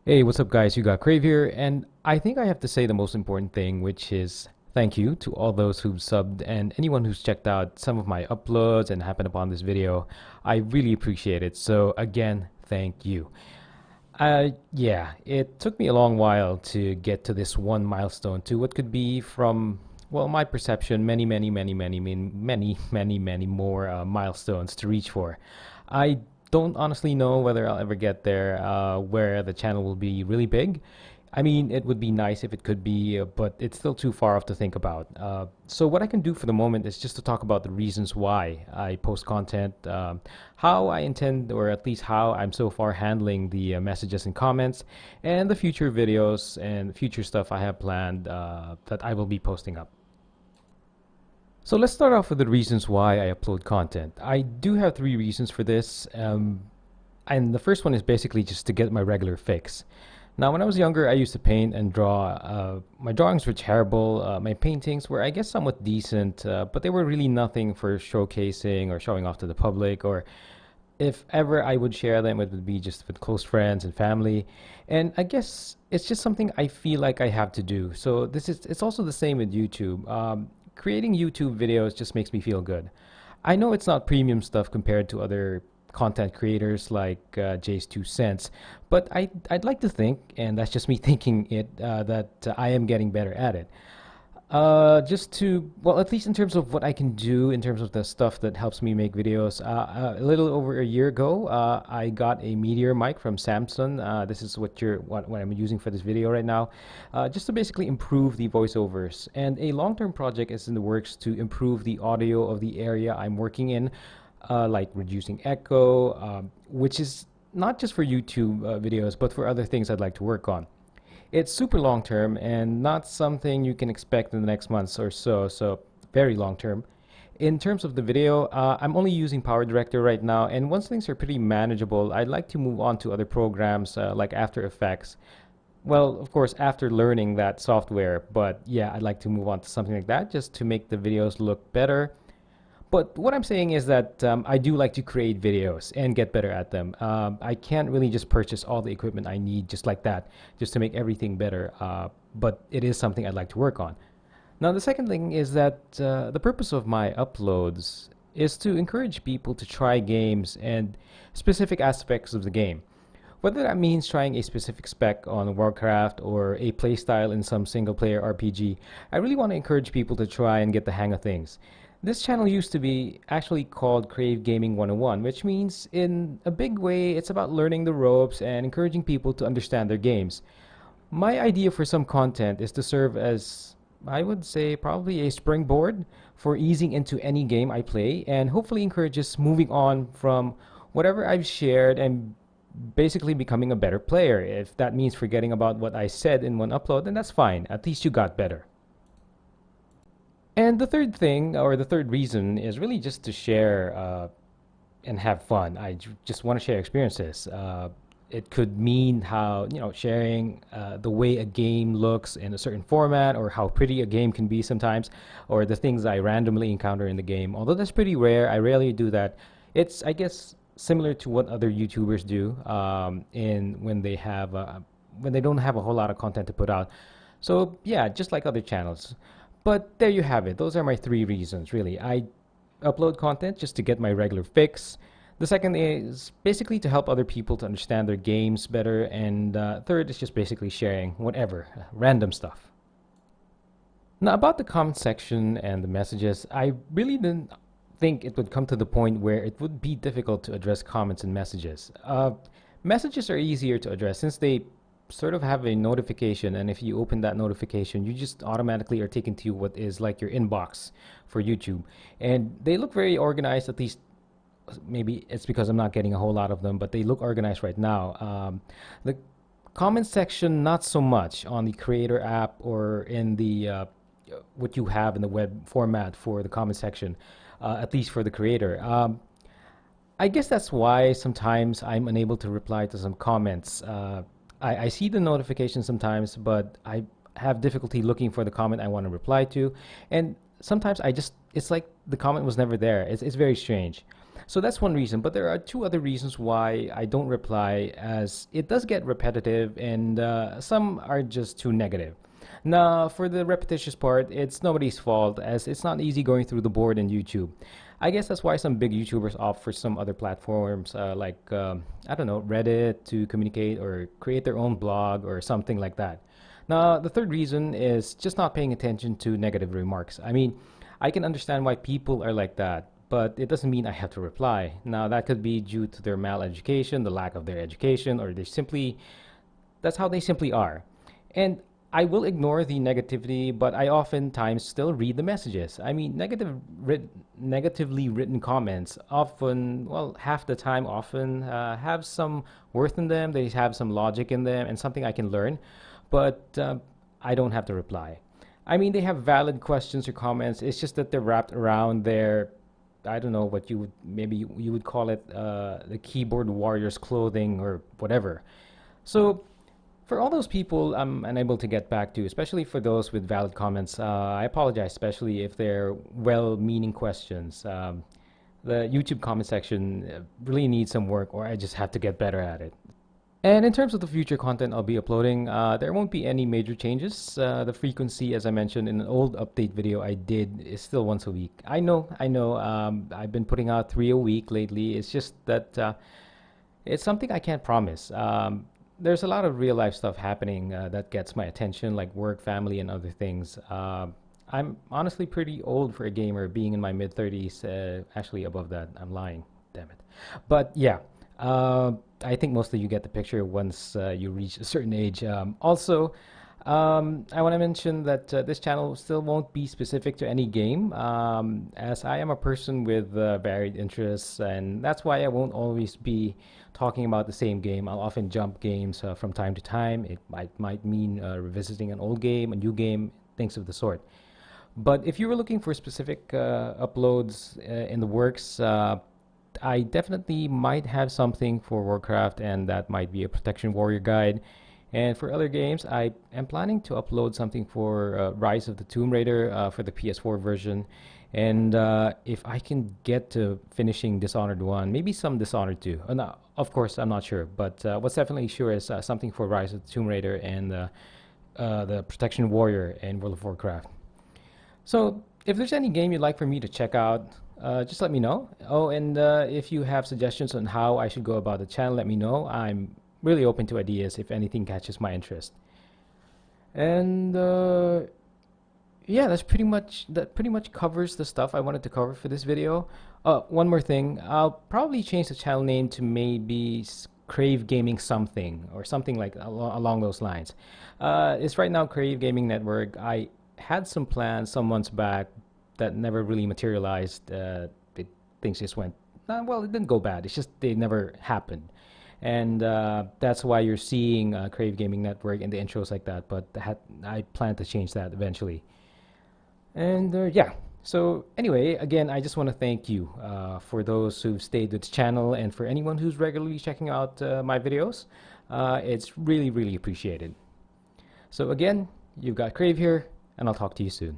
Hey, what's up, guys? You got Crave here, and I think I have to say the most important thing, which is thank you to all those who've subbed and anyone who's checked out some of my uploads and happened upon this video. I really appreciate it. So, again, thank you. Yeah, it took me a long while to get to this one milestone, to what could be from, well, my perception, many more milestones to reach for. I don't honestly know whether I'll ever get there, where the channel will be really big. I mean, it would be nice if it could be, but it's still too far off to think about. So what I can do for the moment is just to talk about the reasons why I post content, how I intend, or at least how I'm so far handling the messages and comments, and the future videos and future stuff I have planned that I will be posting up. So let's start off with the reasons why I upload content. I do have three reasons for this, and the first one is basically just to get my regular fix. Now, when I was younger, I used to paint and draw. My drawings were terrible. My paintings were, I guess, somewhat decent, but they were really nothing for showcasing or showing off to the public. Or if ever I would share them, it would be just with close friends and family. And I guess it's just something I feel like I have to do. So it's also the same with YouTube. Creating YouTube videos just makes me feel good. I know it's not premium stuff compared to other content creators like Jay's Two Cents, but I'd like to think, and that's just me thinking it, that I am getting better at it. Just to, well, at least in terms of what I can do in terms of the stuff that helps me make videos. A little over a year ago, I got a Meteor mic from Samsung. This is what I'm using for this video right now, just to basically improve the voiceovers. And a long-term project is in the works to improve the audio of the area I'm working in, like reducing echo, which is not just for YouTube videos, but for other things I'd like to work on. It's super long term and not something you can expect in the next months or so, so very long term. In terms of the video, I'm only using Power Director right now, and once things are pretty manageable, I'd like to move on to other programs like After Effects. Well, of course, after learning that software, but yeah, I'd like to move on to something like that just to make the videos look better. But what I'm saying is that I do like to create videos and get better at them. I can't really just purchase all the equipment I need just like that, just to make everything better. But it is something I'd like to work on. Now, the second thing is that the purpose of my uploads is to encourage people to try games and specific aspects of the game. Whether that means trying a specific spec on Warcraft or a playstyle in some single player RPG, I really want to encourage people to try and get the hang of things. This channel used to be actually called Crave Gaming 101, which means in a big way it's about learning the ropes and encouraging people to understand their games. My idea for some content is to serve as, I would say, probably a springboard for easing into any game I play and hopefully encourages moving on from whatever I've shared and basically becoming a better player. If that means forgetting about what I said in one upload, then that's fine. At least you got better. And the third thing, or the third reason, is really just to share and have fun. Just want to share experiences. It could mean how, sharing the way a game looks in a certain format, or how pretty a game can be sometimes, or the things I randomly encounter in the game. Although that's pretty rare, I rarely do that. It's, I guess, similar to what other YouTubers do in when they don't have a whole lot of content to put out. So yeah, just like other channels. But there you have it. Those are my three reasons, really. I upload content just to get my regular fix. The second is basically to help other people to understand their games better. And third is just basically sharing whatever, random stuff. Now, about the comment section and the messages, I really didn't think it would come to the point where it would be difficult to address comments and messages. Messages are easier to address since they sort of have a notification, and if you open that notification, you just automatically are taken to what is like your inbox for YouTube. And they look very organized, at least maybe it's because I'm not getting a whole lot of them, but they look organized right now. The comment section, not so much on the Creator app or in the what you have in the web format for the comment section, at least for the Creator. I guess that's why sometimes I'm unable to reply to some comments. I see the notification sometimes, but I have difficulty looking for the comment I want to reply to. And sometimes it's like the comment was never there. It's very strange. So that's one reason, but there are two other reasons why I don't reply, as it does get repetitive and some are just too negative. Now, for the repetitious part, it's nobody's fault, as it's not easy going through the board in YouTube. I guess that's why some big YouTubers opt for some other platforms, I don't know, Reddit, to communicate or create their own blog or something like that. Now, the third reason is just not paying attention to negative remarks. I mean, I can understand why people are like that, but it doesn't mean I have to reply. Now, that could be due to their maleducation, the lack of their education, or that's how they simply are. And I will ignore the negativity, but I oftentimes still read the messages. I mean, negatively written comments often, well, half the time, often have some worth in them. They have some logic in them and something I can learn, but I don't have to reply. I mean, they have valid questions or comments. It's just that they're wrapped around their, I don't know what you would, maybe you would call it, the keyboard warrior's clothing or whatever. So for all those people I'm unable to get back to, especially for those with valid comments, I apologize, especially if they're well-meaning questions. The YouTube comment section really needs some work, or I just have to get better at it. And in terms of the future content I'll be uploading, there won't be any major changes. The frequency, as I mentioned in an old update video I did, is still once a week. I know, I've been putting out 3 a week lately. It's just that it's something I can't promise. There's a lot of real life stuff happening that gets my attention, like work, family, and other things. I'm honestly pretty old for a gamer, being in my mid 30s. Actually, above that, I'm lying. Damn it. But yeah, I think most of you get the picture once you reach a certain age. I want to mention that this channel still won't be specific to any game, as I am a person with varied interests, and that's why I won't always be talking about the same game. I'll often jump games from time to time. It might mean revisiting an old game, a new game, things of the sort. But if you were looking for specific uploads in the works, I definitely might have something for Warcraft, and that might be a Protection Warrior guide. And for other games, I am planning to upload something for Rise of the Tomb Raider for the PS4 version. And if I can get to finishing Dishonored 1, maybe some Dishonored 2. No, of course, I'm not sure. But what's definitely sure is something for Rise of the Tomb Raider and the Protection Warrior in World of Warcraft. So if there's any game you'd like for me to check out, just let me know. Oh, and if you have suggestions on how I should go about the channel, let me know. I'm really open to ideas if anything catches my interest. And yeah, that pretty much covers the stuff I wanted to cover for this video. One more thing, I'll probably change the channel name to maybe Crave Gaming something, or something like along those lines. It's right now Crave Gaming Network. I had some plans some months back that never really materialized. Things just went, well, it didn't go bad. It's just they never happened. And that's why you're seeing Crave Gaming Network in the intros like that. But I plan to change that eventually. And yeah. So anyway, again, I just want to thank you for those who've stayed with the channel, and for anyone who's regularly checking out my videos. It's really, really appreciated. So again, you've got Crave here, and I'll talk to you soon.